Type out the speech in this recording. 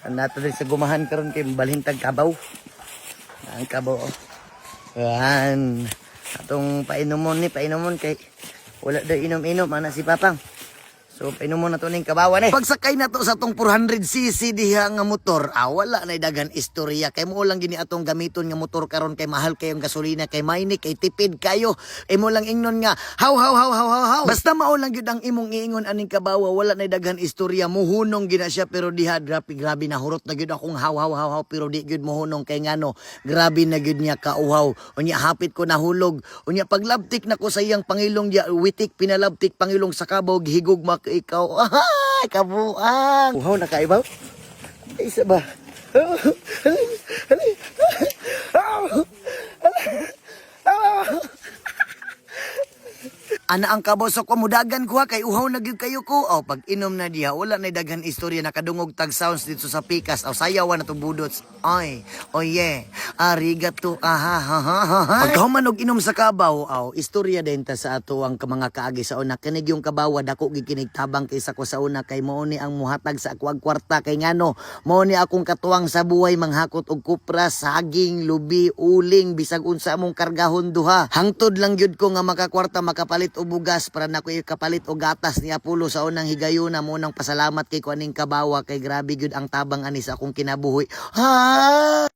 Nato din sa gumahan karon kay balhintag kabaw. Ang kabaw. Oh. Yan. Atong painomon kay wala daw inom-inom ana si Papang. So painomon na to ning kabawan eh. Pagsakay na to sa tong 400cc diha nga motor, wala na dagan istorya kay mo lang gini atong gamiton nga motor karon kay mahal kayong gasolina kay mainit kay tipid kayo. Imo lang ingnon nga haw. Basta mao lang gyud ang imong iingon aning kabawa, wala na dagan istorya, muhunong gina siya pero diha grabe na hurot na gyud akong haw pero di gyud muhunong kay ngano grabe na gyud niya kauhaw. Unya hapit ko nahulog. Unya paglabtik nako sa iyang pangilong diya witik pinalabtik pangilong sa kabaw gihigog ikaw, kabuang. Uhaw na kaibaw? Isa ba? Ana ang kabosok ko mudagan ko kay uhaw na gyud kayo ko. Pag inom na diha wala na daghan istorya nakadungog tag sounds dito sa pikas. Sayawan na to budots. Ay, yeah. Arigato. Pagkahuman og inom sa kabaw, istorya din ta sa ato ang mga kaagi sa una. Kinig yung kabawa dako gikinig tabang kaysa ko sa una kay mao ni ang muhatag sa ako kwarta kay ngano. Mao ni akong katuwang sa buhay manghakot og kupra, saging, lubi, uling bisag unsa among kargahon duha. Hangtod lang gyud ko nga makakwarta makapalit o bugas para na ko kapalit o gatas ni Apollo sa unang higayuna mo nang pasalamat kay kuaning kabawa kay grabe gyud ang tabang ani sa akong kinabuhi. Ha!